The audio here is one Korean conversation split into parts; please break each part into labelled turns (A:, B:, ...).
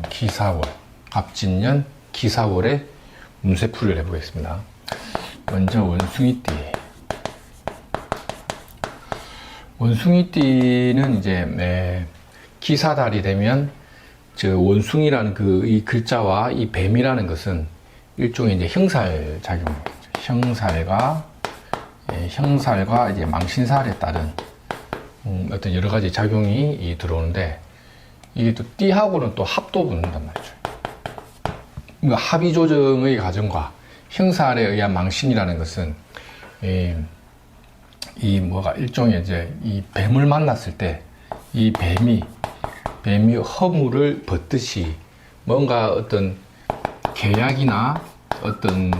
A: 기사월, 갑진년 기사월의 운세풀이를 해보겠습니다. 먼저 원숭이띠. 원숭이띠는 이제 기사달이 되면 저 원숭이라는 이 글자와 이 뱀이라는 것은 일종의 이제 형살 작용입니다. 형살과 이제 망신살에 따른 어떤 여러 가지 작용이 들어오는데, 이게 또 띠하고는 또 합도 붙는단 말이죠. 그러니까 합의 조정의 과정과 형살에 의한 망신이라는 것은 이 뭐가 일종의 이제 이 뱀을 만났을 때 이 뱀이 허물을 벗듯이 뭔가 어떤 계약이나 어떤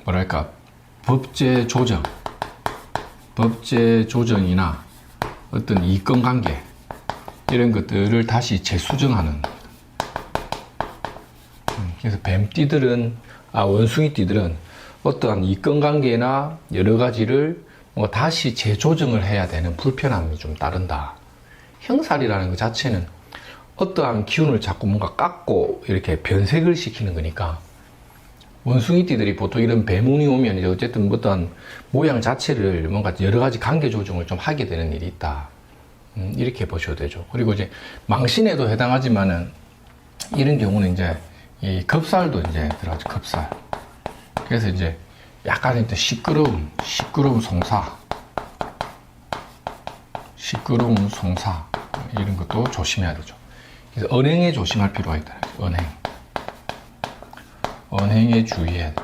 A: 뭐랄까 법제 조정이나 어떤 이권 관계 이런 것들을 다시 재수정하는. 그래서 뱀띠들은 원숭이띠들은 어떠한 이권 관계나 여러 가지를 다시 재조정을 해야 되는 불편함이 좀 따른다. 형살이라는 것 자체는 어떠한 기운을 자꾸 뭔가 깎고 이렇게 변색을 시키는 거니까, 원숭이띠들이 보통 이런 뱀운이 오면 이제 어쨌든 어떠한 모양 자체를 뭔가 여러 가지 관계 조정을 좀 하게 되는 일이 있다. 이렇게 보셔도 되죠. 그리고 이제 망신에도 해당하지만은 이런 경우는 이제 이 겁살도 이제 들어가죠. 겁살. 그래서 이제 약간 일단 시끄러움 송사 이런 것도 조심해야 되죠. 그래서 언행에 조심할 필요가 있다. 언행에 주의해야 돼.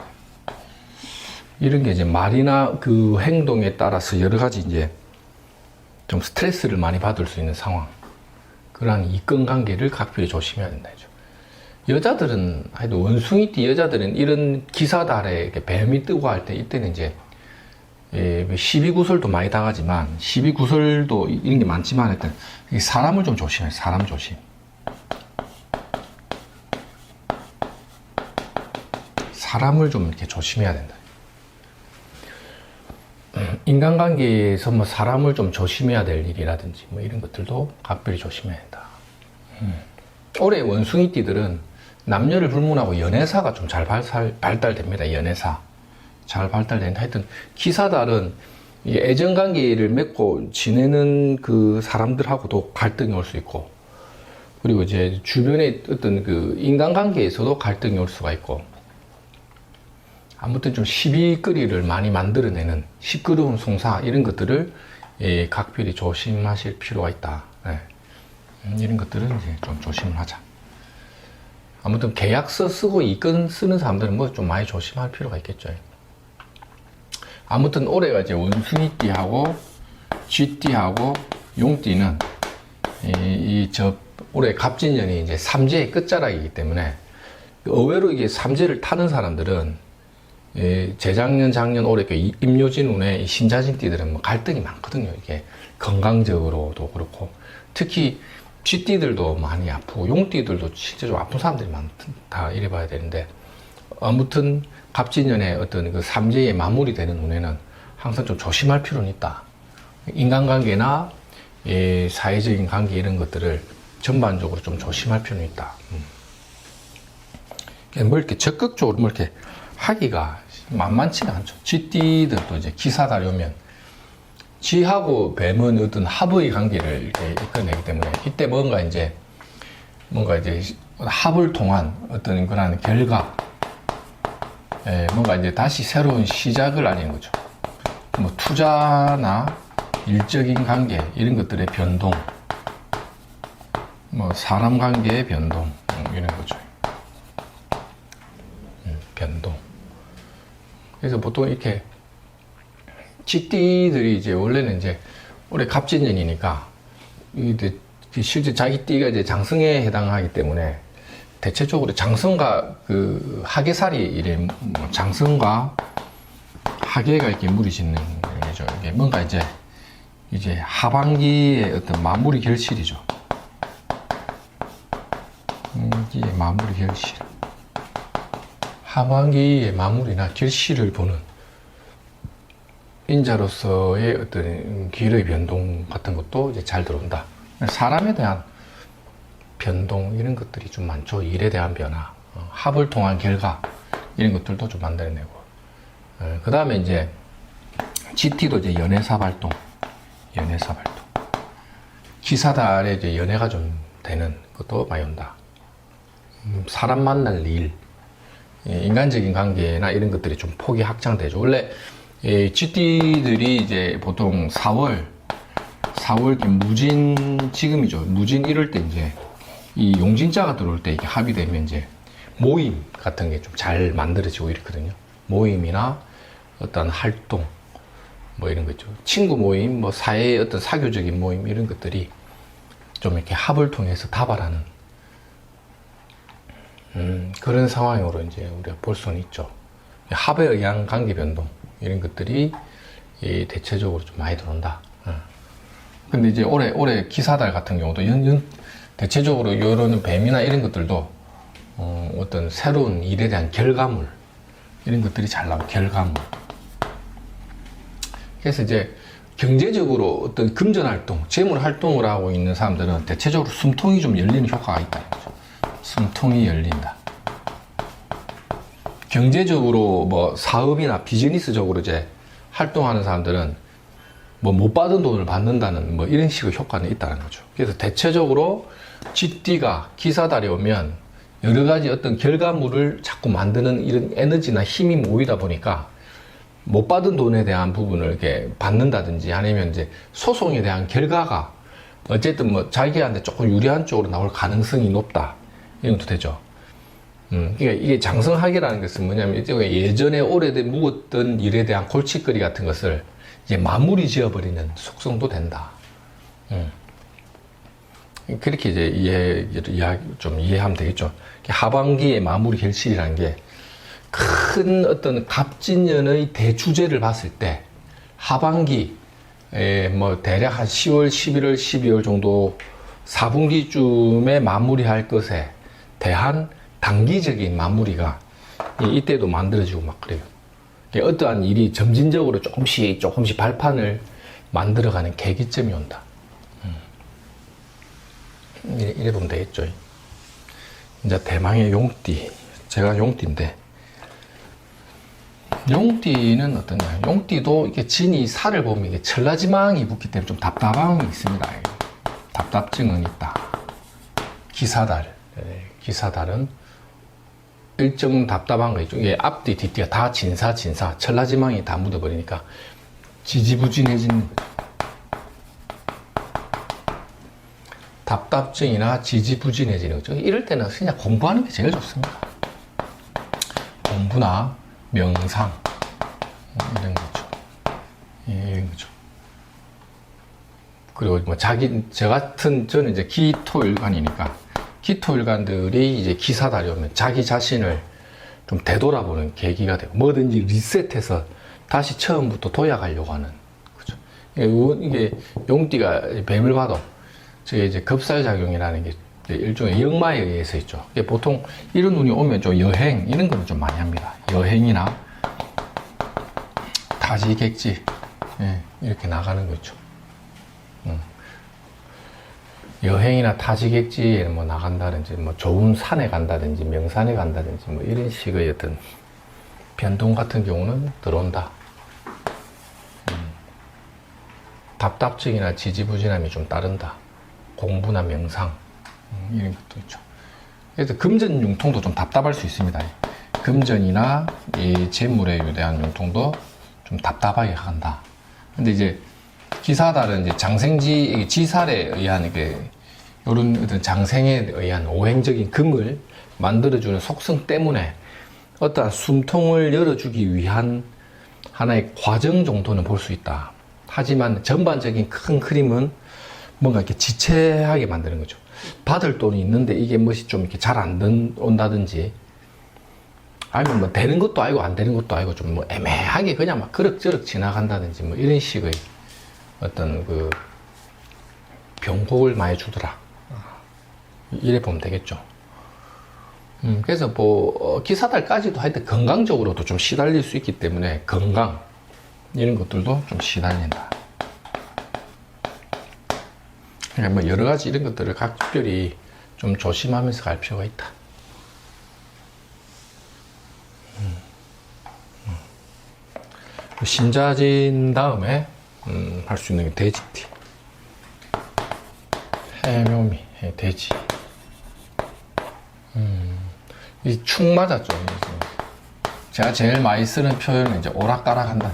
A: 이런 게 이제 말이나 그 행동에 따라서 여러 가지 이제 좀 스트레스를 많이 받을 수 있는 상황, 그러한 이권 관계를 각별히 조심해야 된다. 여자들은, 하여튼 원숭이띠 여자들은 이런 기사달에 이렇게 뱀이 뜨고 할 때, 이때는 이제 시비구설도 많이 당하지만, 시비구설도 이런 게 많지만 하여튼 사람을 좀 조심해요. 사람 조심. 사람을 좀 이렇게 조심해야 된다. 인간관계에서 뭐 사람을 좀 조심해야 될 일이라든지 뭐 이런 것들도 각별히 조심해야 된다. 올해 원숭이띠들은 남녀를 불문하고 연애사가 좀 잘 발달됩니다. 연애사 잘 발달되는데, 하여튼 기사달은 애정관계를 맺고 지내는 그 사람들하고도 갈등이 올 수 있고, 그리고 이제 주변의 어떤 그 인간관계에서도 갈등이 올 수가 있고, 아무튼 좀 시비거리를 많이 만들어내는 시끄러운 송사 이런 것들을 각별히 조심하실 필요가 있다. 이런 것들은 이제 좀 조심을 하자. 아무튼 계약서 쓰고 이권 쓰는 사람들은 뭐 좀 많이 조심할 필요가 있겠죠. 아무튼 올해가 이제 원숭이띠하고 쥐띠하고 용띠는 올해 갑진년이 이제 삼재의 끝자락이기 때문에, 의외로 이게 삼재를 타는 사람들은 재작년, 작년, 올해 임묘진 운에 신자진띠들은 뭐 갈등이 많거든요. 이게 건강적으로도 그렇고, 특히 쥐띠들도 많이 아프고 용띠들도 실제로 아픈 사람들이 많다 이래 봐야 되는데, 아무튼 갑진년에 어떤 그 삼재의 마무리되는 운에는 항상 좀 조심할 필요는 있다. 인간관계나 사회적인 관계 이런 것들을 전반적으로 좀 조심할 필요는 있다. 뭐 이렇게 적극적으로 뭐 이렇게 하기가 만만치가 않죠. 쥐띠들도 이제 기사달이 오면 쥐하고 뱀은 어떤 합의 관계를 이렇게 이끌어내기 때문에, 이때 뭔가 이제 합을 통한 어떤 그런 결과, 뭔가 이제 다시 새로운 시작을 알리는 거죠. 뭐 투자나 일적인 관계 이런 것들의 변동, 뭐 사람 관계의 변동 이런 거죠. 변동. 그래서 보통 이렇게 쥐띠들이 이제 원래는 이제 올해 갑진년이니까 이게 실제 자기 띠가 이제 장성에 해당하기 때문에, 대체적으로 장성과 그 하계살이 이래 장성과 하계가 이렇게 물이 짓는 거죠. 이게 뭔가 이제 하반기의 어떤 마무리 결실이죠. 이게 마무리 결실. 하반기의 마무리나 결실을 보는 인자로서의 어떤 길의 변동 같은 것도 이제 잘 들어온다. 사람에 대한 변동 이런 것들이 좀 많죠. 일에 대한 변화, 합을 통한 결과 이런 것들도 좀 만들어내고, 그 다음에 이제 GT도 이제 연애사 발동, 기사달에 이제 연애가 좀 되는 것도 많이 온다. 사람 만날 일, 인간적인 관계나 이런 것들이 좀 폭이 확장되죠. 원래 GT들이 이제 보통 4월 무진, 지금이죠. 무진 이럴 때 이제 이 용진자가 들어올 때 이게 합의되면 이제 모임 같은 게 좀 잘 만들어지고 이렇거든요. 모임이나 어떤 활동, 뭐 이런 거 있죠. 친구 모임, 뭐 사회의 어떤 사교적인 모임 이런 것들이 좀 이렇게 합을 통해서 다발하는 그런 상황으로 이제 우리가 볼 수는 있죠. 합에 의한 관계 변동 이런 것들이 대체적으로 좀 많이 들어온다. 근데 이제 올해 기사달 같은 경우도 대체적으로 이런 뱀이나 이런 것들도 어떤 새로운 일에 대한 결과물 이런 것들이 잘 나와요. 결과물. 그래서 이제 경제적으로 어떤 금전 활동, 재물 활동을 하고 있는 사람들은 대체적으로 숨통이 좀 열리는 효과가 있다. 숨통이 열린다. 경제적으로 뭐 사업이나 비즈니스적으로 이제 활동하는 사람들은 뭐 못 받은 돈을 받는다는 뭐 이런 식의 효과는 있다는 거죠. 그래서 대체적으로 GT가 기사달이 오면 여러 가지 어떤 결과물을 자꾸 만드는 이런 에너지나 힘이 모이다 보니까 못 받은 돈에 대한 부분을 이렇게 받는다든지 아니면 이제 소송에 대한 결과가 어쨌든 뭐 자기한테 조금 유리한 쪽으로 나올 가능성이 높다. 이런 것도 되죠. 그러니까 이게 장성학이라는 것은 뭐냐면 예전에 오래된 묵었던 일에 대한 골칫거리 같은 것을 이제 마무리 지어버리는 속성도 된다. 그렇게 이제 좀 이해하면 되겠죠. 하반기의 마무리 결실이라는 게 큰 어떤 갑진년의 대주제를 봤을 때 하반기 뭐 대략 한 10월, 11월, 12월 정도 4분기쯤에 마무리할 것에 대한 단기적인 마무리가 이때도 만들어지고 막 그래요. 어떠한 일이 점진적으로 조금씩 발판을 만들어가는 계기점이 온다. 이래 보면 되겠죠. 이제 대망의 용띠. 제가 용띠인데, 용띠는 어떠냐. 용띠도 이게 진이 살을 보면 이게 천라지망이 붙기 때문에 좀 답답함이 있습니다. 답답증은 있다. 기사달은 일정 답답한 거 있죠. 이게 앞뒤, 뒤뒤가 다 진사, 천라지망이 다 묻어버리니까 지지부진해지는 거죠. 답답증이나 지지부진해지는 거죠. 이럴 때는 그냥 공부하는 게 제일 좋습니다. 공부나 명상, 이런 거죠. 이런 거죠. 그리고 뭐 저 같은, 저는 이제 기토일간이니까, 기토일간들이 이제 기사달이 오면 자기 자신을 좀 되돌아보는 계기가 되고, 뭐든지 리셋해서 다시 처음부터 도약하려고 하는 거죠. 이게 용띠가 뱀을 봐도, 저게 이제 급살작용이라는 게 일종의 역마에 의해서 있죠. 보통 이런 운이 오면 좀 여행, 이런 거는 좀 많이 합니다. 여행이나 타지객지, 이렇게 나가는 거 있죠. 여행이나 타지객지에 뭐 나간다든지, 뭐 좋은 산에 간다든지, 명산에 간다든지, 뭐 이런 식의 어떤 변동 같은 경우는 들어온다. 답답증이나 지지부진함이 좀 따른다. 공부나 명상, 이런 것도 있죠. 그래서 금전 융통도 좀 답답할 수 있습니다. 금전이나 이 재물에 대한 융통도 좀 답답하게 한다. 근데 이제 기사달은 이제 장생지, 지살에 의한 이런 어떤 장생에 의한 오행적인 금을 만들어주는 속성 때문에 어떠한 숨통을 열어주기 위한 하나의 과정 정도는 볼 수 있다. 하지만 전반적인 큰 그림은 뭔가 이렇게 지체하게 만드는 거죠. 받을 돈이 있는데 이게 뭐시 좀 이렇게 잘 안 온다든지, 아니면 뭐 되는 것도 아니고 안 되는 것도 아니고 좀 뭐 애매하게 그냥 막 그럭저럭 지나간다든지 뭐 이런 식의 어떤 그 병곡을 많이 주더라. 이래 보면 되겠죠. 그래서 뭐 기사달까지도 하여튼 건강적으로도 좀 시달릴 수 있기 때문에 건강 이런 것들도 좀 시달린다. 그러니까 뭐 여러 가지 이런 것들을 각별히 좀 조심하면서 갈 필요가 있다. 신자진 다음에 할 수 있는 게 돼지띠. 해묘미, 돼지. 이 축 맞았죠. 제가 제일 많이 쓰는 표현은 이제 오락가락 한다.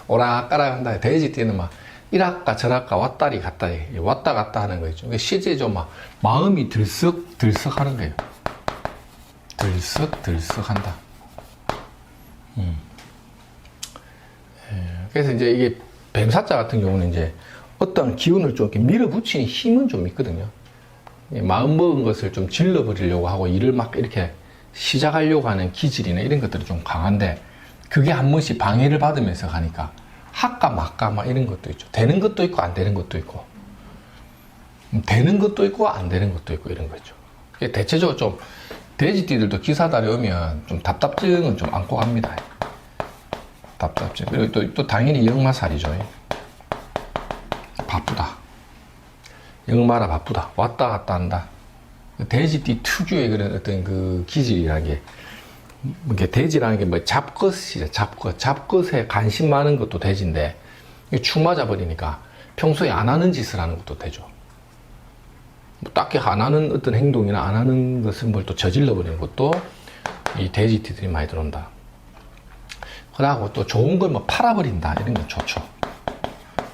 A: 오락가락 한다. 돼지띠는 막 이락가 저락가 왔다리 갔다리 왔다 갔다 하는 거 있죠. 실제죠. 막 마음이 들썩 하는 거예요. 들썩 한다. 그래서 이제 이게 뱀사자 같은 경우는 이제 어떤 기운을 좀 이렇게 밀어붙이는 힘은 좀 있거든요. 마음 먹은 것을 좀 질러버리려고 하고 일을 막 이렇게 시작하려고 하는 기질이나 이런 것들이 좀 강한데, 그게 한 번씩 방해를 받으면서 가니까 할까 말까 막 이런 것도 있죠. 되는 것도 있고 안 되는 것도 있고, 되는 것도 있고 안 되는 것도 있고 이런 거죠. 대체적으로 좀 돼지띠들도 기사달이 오면 좀 답답증은 좀 안고 갑니다. 답답증. 그리고 또 당연히 역마살이죠. 바쁘다. 역마라 바쁘다. 왔다 갔다 한다. 돼지띠 특유의 그런 어떤 그 기질이라는 게, 이게 돼지라는 게 뭐 잡것이죠. 잡것에 관심 많은 것도 돼지인데, 축 맞아버리니까 평소에 안 하는 짓을 하는 것도 되죠. 뭐 딱히 안 하는 어떤 행동이나 안 하는 것을 뭘 또 저질러 버리는 것도 이 돼지띠들이 많이 들어온다. 그러고 또 좋은 걸 뭐 팔아버린다. 이런 건 좋죠.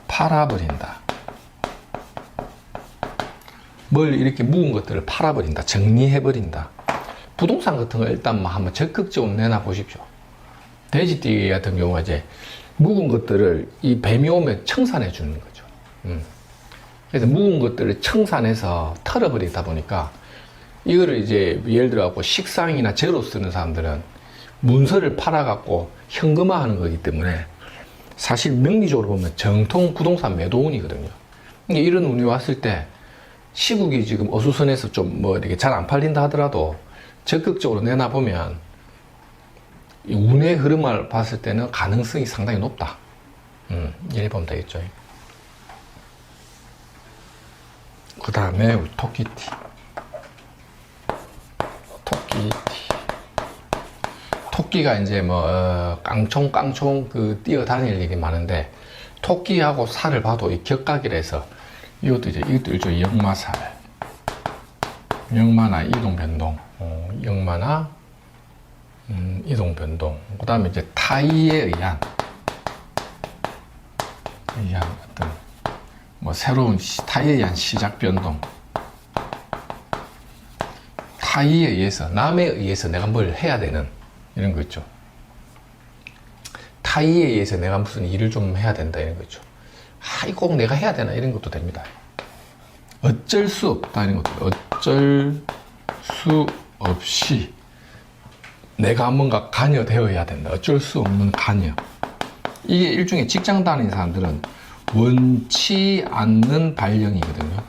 A: 팔아버린다. 뭘 이렇게 묵은 것들을 팔아버린다. 정리해버린다. 부동산 같은 거 일단 뭐 한번 적극적으로 내놔 보십시오. 돼지띠 같은 경우가 이제 묵은 것들을 이 뱀이 오면 청산해 주는 거죠. 그래서 묵은 것들을 청산해서 털어버리다 보니까 이거를 이제 예를 들어 갖고 식상이나 재로 쓰는 사람들은 문서를 팔아갖고 현금화하는 거기 때문에 사실 명리적으로 보면 정통 부동산 매도운이거든요. 이런 운이 왔을 때 시국이 지금 어수선해서 좀 뭐 이렇게 잘 안 팔린다 하더라도 적극적으로 내놔보면 이 운의 흐름을 봤을 때는 가능성이 상당히 높다. 이래 보면 되겠죠. 그 다음에 우리 토끼띠. 토끼가 이제 뭐 깡총 그 뛰어다닐 일이 많은데, 토끼하고 살을 봐도 이 격각이라서 이것도 일종의 역마살, 역마나 이동변동, 역마나 이동변동. 그 다음에 이제 타이에 의한 어떤 뭐 새로운 타이에 의한 시작 변동, 타이에 의해서, 남에 의해서 내가 뭘 해야 되는 이런 거 있죠. 타이에 의해서 내가 무슨 일을 좀 해야 된다 이런 거 있죠. 이거 꼭 내가 해야 되나 이런 것도 됩니다. 어쩔 수 없다 이런 것도, 어쩔 수 없이 내가 뭔가 관여되어야 된다. 어쩔 수 없는 관여. 이게 일종의 직장 다니는 사람들은 원치 않는 발령이거든요.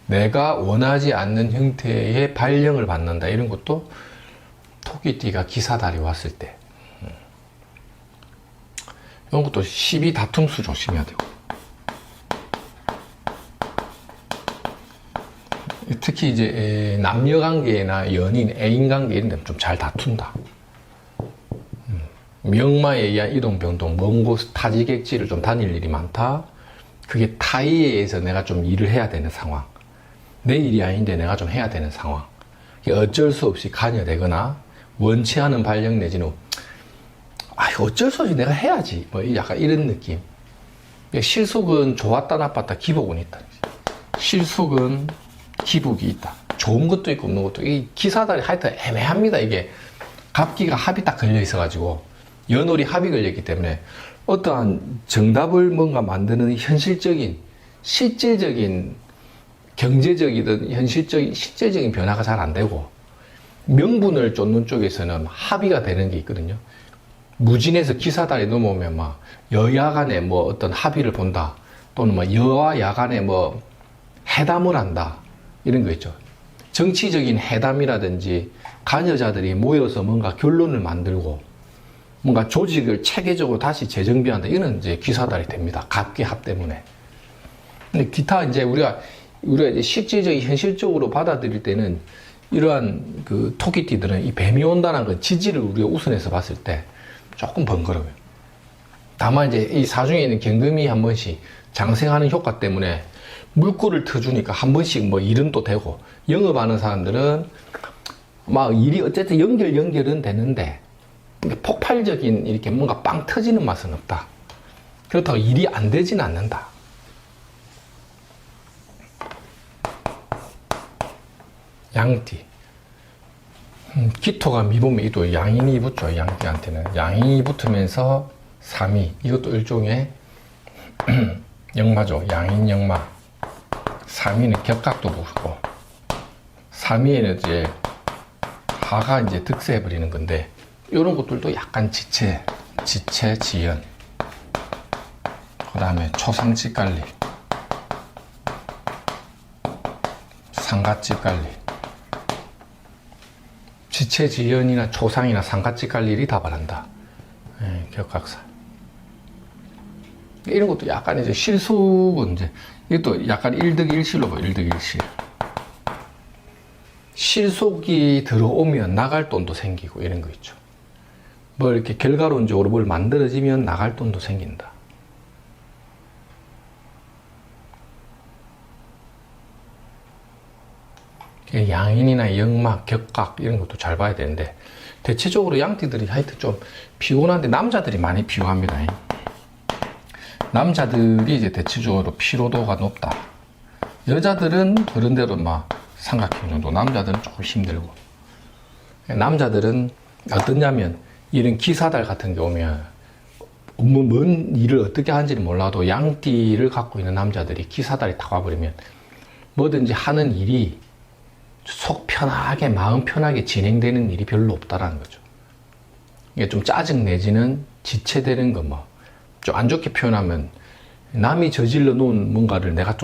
A: 내가 원하지 않는 형태의 발령을 받는다. 이런 것도 토끼띠가 기사달이 왔을 때, 이런 것도 시비 다툼수 조심해야 되고, 특히 이제 남녀 관계나 연인, 애인 관계 이런 데는 좀 잘 다툰다. 명마에 의한 이동 변동, 먼 곳 타지객지를 좀 다닐 일이 많다. 그게 타의에 의해서 내가 좀 일을 해야 되는 상황, 내 일이 아닌데 내가 좀 해야 되는 상황, 어쩔 수 없이 관여되거나 원치 않은 발령 내지는 어쩔 수 없이 내가 해야지 뭐 약간 이런 느낌. 실속은 좋았다 나빴다 기복은 있다. 실속은 기복이 있다. 좋은 것도 있고 없는 것도, 이 기사달이 하여튼 애매합니다. 이게 갑기가 합이 딱 걸려 있어 가지고, 연월이 합이 걸렸기 때문에 어떠한 정답을 뭔가 만드는 현실적인, 실질적인, 경제적이든 현실적인, 실제적인 변화가 잘 안 되고, 명분을 쫓는 쪽에서는 합의가 되는 게 있거든요. 무진에서 기사달이 넘어오면 막 여야 간에 뭐 어떤 합의를 본다, 또는 뭐 여와 야 간에 뭐 회담을 한다, 이런 거 있죠. 정치적인 회담이라든지 관여자들이 모여서 뭔가 결론을 만들고 뭔가 조직을 체계적으로 다시 재정비한다, 이런 이제 기사달이 됩니다. 갑기합 때문에. 근데 기타 이제 우리가 이제 실질적인 현실적으로 받아들일 때는 이러한 그 토끼띠들은 이 뱀이 온다는 그 지지를 우리가 우선해서 봤을 때 조금 번거로워요. 다만 이제 이 사중에 있는 경금이 한 번씩 장생하는 효과 때문에 물꼬를 터주니까 한 번씩 뭐 일은 또 되고, 영업하는 사람들은 막 일이 어쨌든 연결은 되는데 폭발적인 이렇게 뭔가 빵 터지는 맛은 없다. 그렇다고 일이 안 되지는 않는다. 양띠. 기토가 미분이 또 양인이 붙죠. 양띠한테는 양인이 붙으면서 3위, 이것도 일종의 역마죠. 양인 역마. 3위는 격각도 붙고, 3위에는 이제 하가 이제 득세해 버리는 건데, 이런 것들도 약간 지체, 지연. 그 다음에 초상집 관리, 상가집 관리. 지체, 지연이나 초상이나 상가집 관리를 다 바란다. 격각사. 이런 것도 약간 이제 실속은 이제, 이것도 약간 1득1실로 봐, 1득1실. 실속이 들어오면 나갈 돈도 생기고 이런 거 있죠. 뭐 이렇게 결과론적으로 뭘 만들어지면 나갈 돈도 생긴다. 양인이나 역막, 격각 이런 것도 잘 봐야 되는데, 대체적으로 양띠들이 하여튼 좀 피곤한데 남자들이 많이 피곤합니다. 남자들이 이제 대체적으로 피로도가 높다. 여자들은 그런대로 막 삼각형 정도, 남자들은 조금 힘들고. 남자들은 어떠냐면 이런 기사달 같은 게 오면 뭔 일을 어떻게 하는지는 몰라도 양띠를 갖고 있는 남자들이 기사달이 다 와버리면 뭐든지 하는 일이 속 편하게 마음 편하게 진행되는 일이 별로 없다라는 거죠. 이게 좀 짜증 내지는 지체되는 거, 뭐 좀 안 좋게 표현하면 남이 저질러 놓은 뭔가를 내가 좀